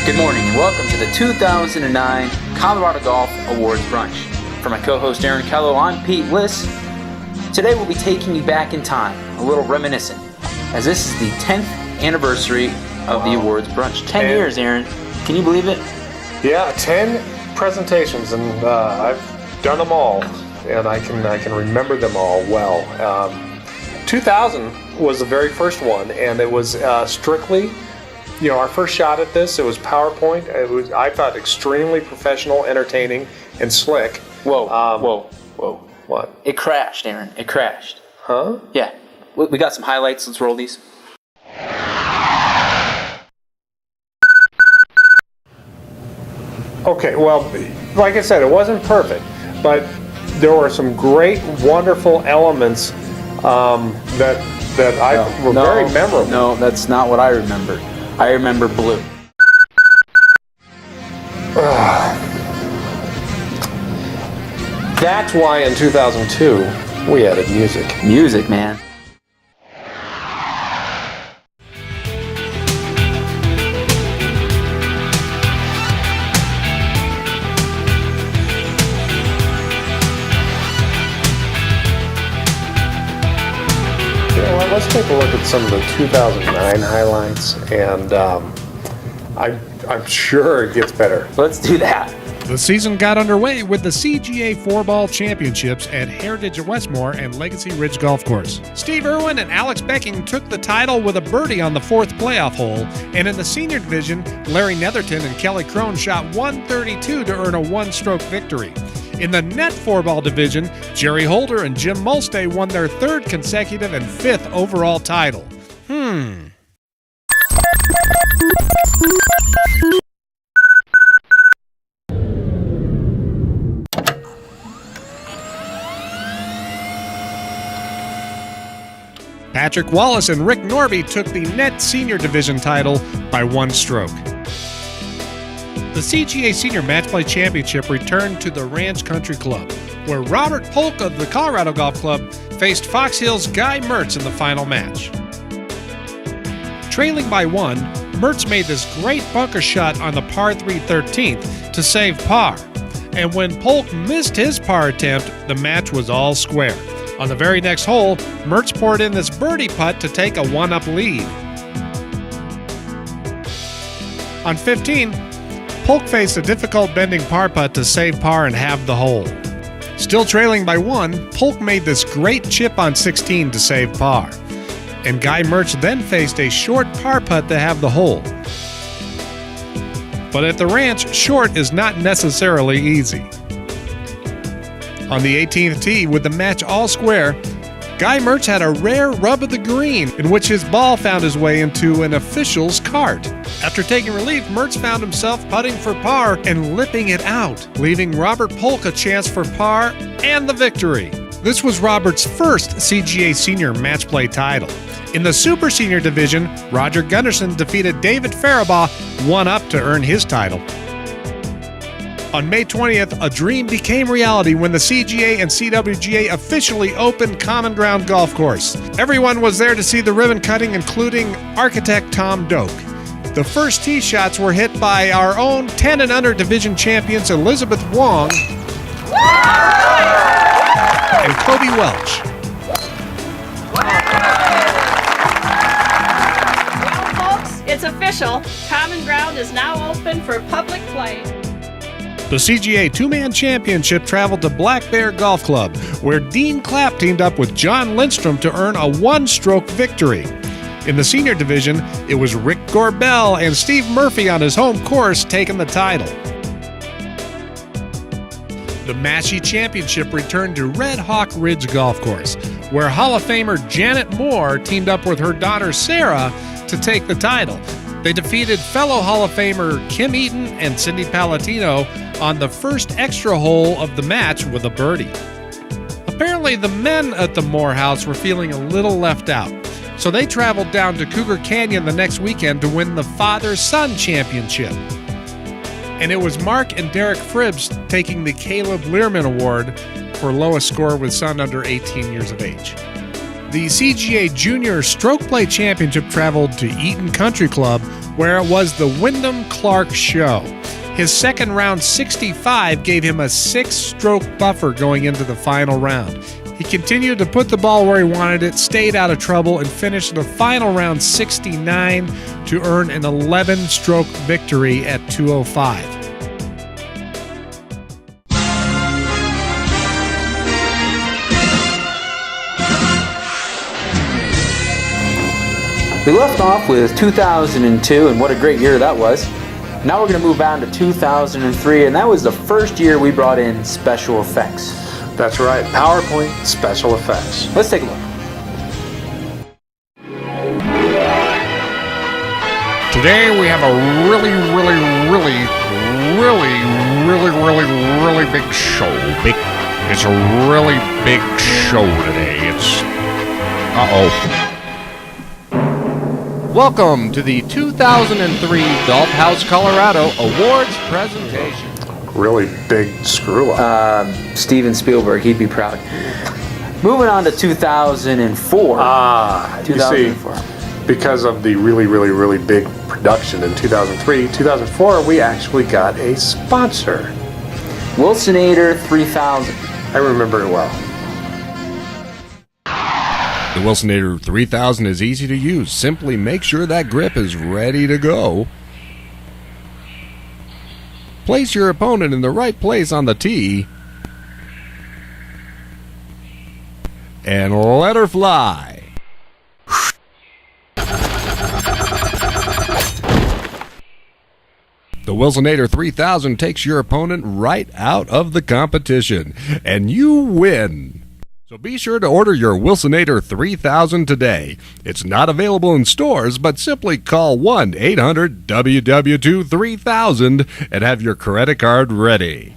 Good morning and welcome to the 2009 Colorado Golf Awards Brunch. For my co-host Aaron Kello, I'm Pete Liss. Today we'll be taking you back in time, a little reminiscent, as this is the 10th anniversary of the awards brunch. 10 years, Aaron. Can you believe it? Yeah, 10 presentations, and I've done them all, and I can remember them all well. 2000 was the very first one, and it was strictly, our first shot at this. It was PowerPoint. It was, I thought, extremely professional, entertaining, and slick. Whoa. What? It crashed, Aaron. It crashed. Huh? Yeah. We got some highlights. Let's roll these. Okay, well, like I said, it wasn't perfect, but there were some great, wonderful elements that were very memorable. No, that's not what I remember. I remember blue. That's why in 2002 we added music. Music, man. Let's take a look at some of the 2009 highlights, and I'm sure it gets better. Let's do that. The season got underway with the CJGA 4-Ball Championships at Heritage at Westmore and Legacy Ridge Golf Course. Steve Irwin and Alex Becking took the title with a birdie on the fourth playoff hole, and in the senior division, Larry Netherton and Kelly Crone shot 132 to earn a one-stroke victory. In the net 4-ball division, Jerry Holder and Jim Mulstay won their third consecutive and fifth overall title. Patrick Wallace and Rick Norby took the net senior division title by one stroke. The CGA Senior Match Play Championship returned to the Ranch Country Club, where Robert Polk of the Colorado Golf Club faced Fox Hill's Guy Mertz in the final match. Trailing by one, Mertz made this great bunker shot on the par 3 13th to save par, and when Polk missed his par attempt, the match was all square. On the very next hole, Mertz poured in this birdie putt to take a one-up lead. On 15, Polk faced a difficult bending par putt to save par and halve the hole. Still trailing by one, Polk made this great chip on 16 to save par, and Guy Mertz then faced a short par putt to have the hole. But at the ranch, short is not necessarily easy. On the 18th tee, with the match all square, Guy Mertz had a rare rub of the green in which his ball found his way into an official's cart. After taking relief, Mertz found himself putting for par and lipping it out, leaving Robert Polk a chance for par and the victory. This was Robert's first CGA Senior Match Play title. In the Super Senior division, Roger Gunderson defeated David Faribaugh 1-up to earn his title. On May 20th, a dream became reality when the CGA and CWGA officially opened Common Ground Golf Course. Everyone was there to see the ribbon cutting, including architect Tom Doak. The first tee shots were hit by our own 10 and under division champions Elizabeth Wong and Kobe Welch. Well, folks, it's official. Common Ground is now open for public play. The CGA two-man championship traveled to Black Bear Golf Club, where Dean Clapp teamed up with John Lindstrom to earn a one-stroke victory. In the senior division, it was Rick Gorbell and Steve Murphy on his home course taking the title. The Massey Championship returned to Red Hawk Ridge Golf Course, where Hall of Famer Janet Moore teamed up with her daughter Sarah to take the title. They defeated fellow Hall of Famer Kim Eaton and Cindy Palatino on the first extra hole of the match with a birdie. Apparently, the men at the Moore House were feeling a little left out, so they traveled down to Cougar Canyon the next weekend to win the Father-Son Championship. And it was Mark and Derek Fribbs taking the Caleb Learman Award for lowest score with son under 18 years of age. The CGA Junior Stroke Play Championship traveled to Eaton Country Club, where it was the Wyndham Clark Show. His second round 65 gave him a 6-stroke buffer going into the final round. He continued to put the ball where he wanted it, stayed out of trouble, and finished the final round 69 to earn an 11-stroke victory at 205. We left off with 2002, and what a great year that was. Now we're going to move on to 2003, and that was the first year we brought in special effects. That's right, PowerPoint special effects. Let's take a look. Today we have a really big show. It's a really big show today. Welcome to the 2003 Golf House Colorado Awards presentation. Really big screw up. Steven Spielberg, he'd be proud. Moving on to 2004. You see, because of the really big production in 2003, 2004, we actually got a sponsor. Wilsonator 3000. I remember it well. The Wilsonator 3000 is easy to use. Simply make sure that grip is ready to go. Place your opponent in the right place on the tee. And let her fly. The Wilsonator 3000 takes your opponent right out of the competition, and you win. So be sure to order your Wilsonator 3000 today. It's not available in stores, but simply call 1-800-WW2-3000 and have your credit card ready.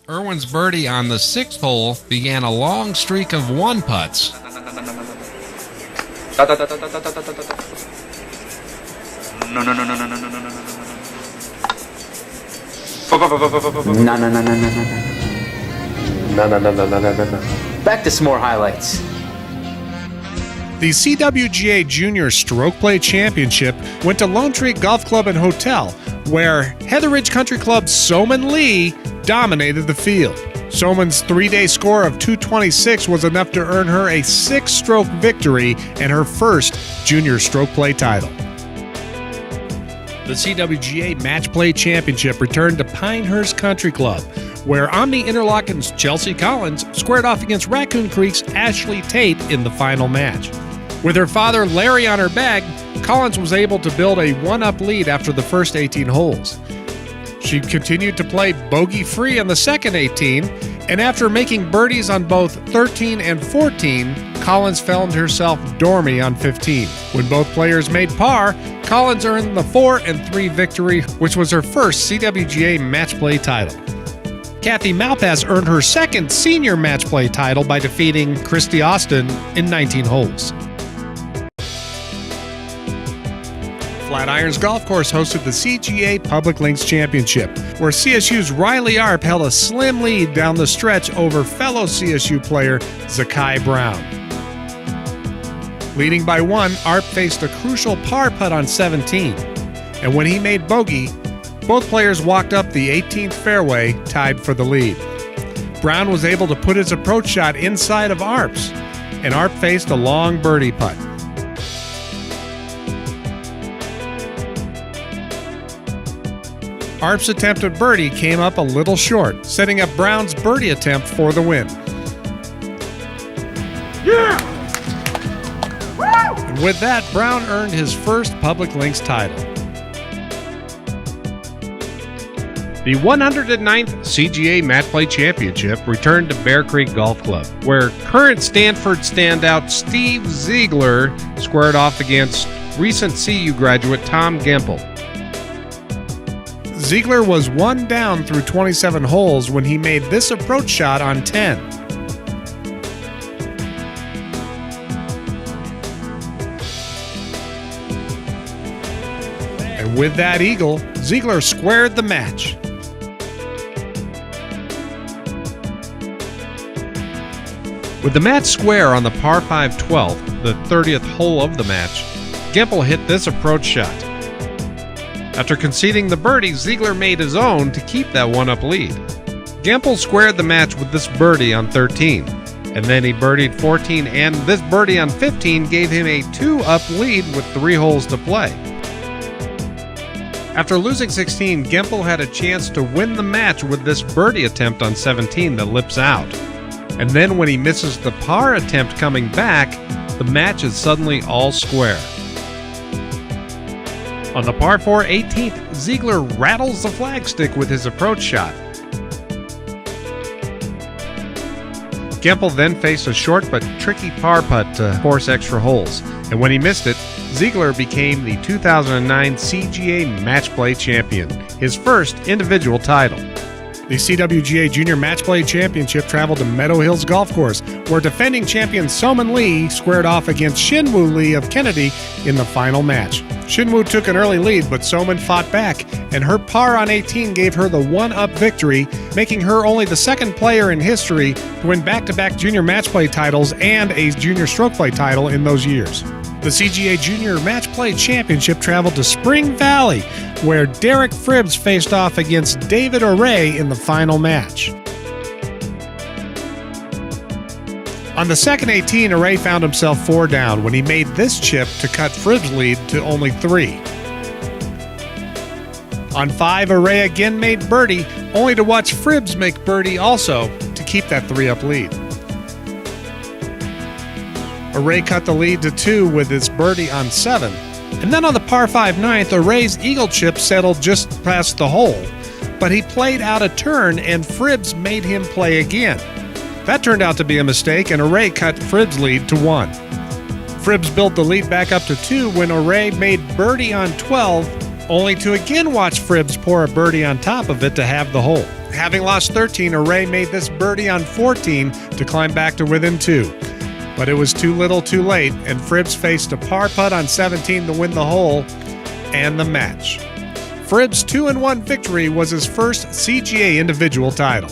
Irwin's birdie on the 6th hole began a long streak of one-putts. No. Back to some more highlights. The CWGA Junior Stroke Play Championship went to Lone Tree Golf Club and Hotel, where Heather Ridge Country Club's Soman Lee dominated the field. Soman's 3-day score of 226 was enough to earn her a 6-stroke victory and her first junior stroke play title. The CWGA Match Play Championship returned to Pinehurst Country Club, where Omni Interlaken's Chelsea Collins squared off against Raccoon Creek's Ashley Tate in the final match. With her father Larry on her bag, Collins was able to build a 1-up lead after the first 18 holes. She continued to play bogey-free on the second 18, and after making birdies on both 13 and 14, Collins found herself dormy on 15. When both players made par, Collins earned the 4-3 victory, which was her first CWGA Match Play title. Kathy Malpass earned her second senior match play title by defeating Christy Austin in 19 holes. Flatirons Golf Course hosted the CGA Public Links Championship, where CSU's Riley Arp held a slim lead down the stretch over fellow CSU player Zakai Brown. Leading by 1, Arp faced a crucial par putt on 17, and when he made bogey, both players walked up the 18th fairway, tied for the lead. Brown was able to put his approach shot inside of Arp's, and Arp faced a long birdie putt. Arp's attempt at birdie came up a little short, setting up Brown's birdie attempt for the win. Yeah! And with that, Brown earned his first Public Links title. The 109th CGA Match Play Championship returned to Bear Creek Golf Club, where current Stanford standout Steve Ziegler squared off against recent CU graduate Tom Gempel. Ziegler was 1 down through 27 holes when he made this approach shot on 10. And with that eagle, Ziegler squared the match. With the match square on the par 5 12th, the 30th hole of the match, Gempel hit this approach shot. After conceding the birdie, Ziegler made his own to keep that one-up lead. Gempel squared the match with this birdie on 13, and then he birdied 14, and this birdie on 15 gave him a 2-up lead with 3 holes to play. After losing 16, Gempel had a chance to win the match with this birdie attempt on 17 that lips out. And then when he misses the par attempt coming back, the match is suddenly all square. On the par 4 18th, Ziegler rattles the flagstick with his approach shot. Gempel then faced a short but tricky par putt to force extra holes, and when he missed it, Ziegler became the 2009 CJGA Match Play Champion, his first individual title. The CWGA Junior Match Play Championship traveled to Meadow Hills Golf Course, where defending champion Soman Lee squared off against Shinwoo Lee of Kennedy in the final match. Shinwoo took an early lead, but Soman fought back, and her par on 18 gave her the one-up victory, making her only the second player in history to win back-to-back junior match play titles and a junior stroke play title in those years. The CJGA Junior Match Play Championship traveled to Spring Valley, where Derek Fribbs faced off against David O'Ray in the final match. On the second 18, O'Ray found himself 4 down when he made this chip to cut Fribbs' lead to only 3. On 5, O'Ray again made birdie, only to watch Fribbs make birdie also to keep that 3-up lead. O'Ray cut the lead to 2 with his birdie on 7. And then on the par 5 9th, O'Ray's eagle chip settled just past the hole, but he played out a turn and Fribbs made him play again. That turned out to be a mistake, and O'Ray cut Fribbs' lead to 1. Fribbs built the lead back up to 2 when O'Ray made birdie on 12, only to again watch Fribbs pour a birdie on top of it to have the hole. Having lost 13, O'Ray made this birdie on 14 to climb back to within 2. But it was too little too late, and Fribbs faced a par putt on 17 to win the hole and the match. Fribbs' 2-1 victory was his first CGA individual title.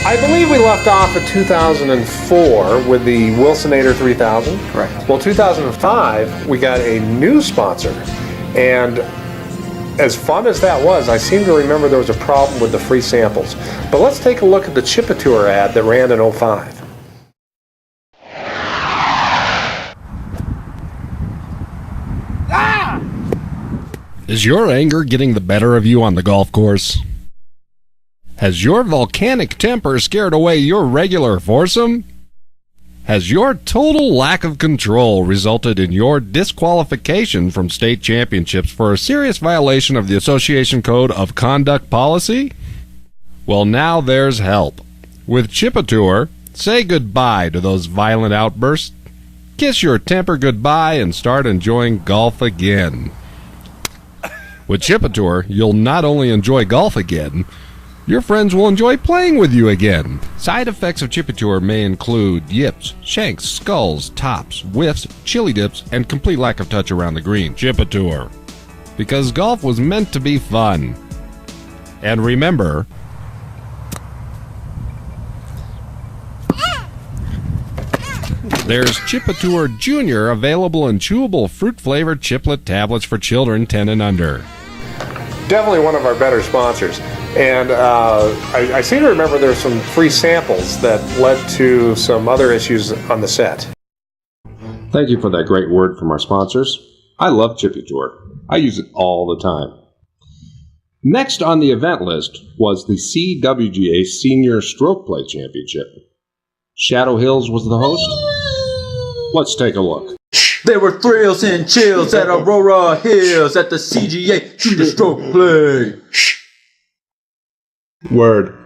I believe we left off at 2004 with the Wilsonator 3000. Correct. Well, 2005, we got a new sponsor, and as fun as that was, I seem to remember there was a problem with the free samples. But let's take a look at the Chipatour ad that ran in 05. Is your anger getting the better of you on the golf course? Has your volcanic temper scared away your regular foursome? Has your total lack of control resulted in your disqualification from state championships for a serious violation of the Association Code of Conduct Policy? Well, now there's help. With Chipatour, say goodbye to those violent outbursts. Kiss your temper goodbye and start enjoying golf again. With Chipatour, you'll not only enjoy golf again, your friends will enjoy playing with you again. Side effects of Chipatour may include yips, shanks, skulls, tops, whiffs, chili dips, and complete lack of touch around the green. Chipatour. Because golf was meant to be fun. And remember, there's Chipatour Junior available in chewable fruit-flavored chiplet tablets for children 10 and under. Definitely one of our better sponsors. And I seem to remember there's some free samples that led to some other issues on the set. Thank you for that great word from our sponsors. I love Chipatour. I use it all the time. Next on the event list was the CWGA Senior Stroke Play Championship. Shadow Hills was the host. Let's take a look. There were thrills and chills at Aurora Hills at the CGA Junior Stroke Play. Word.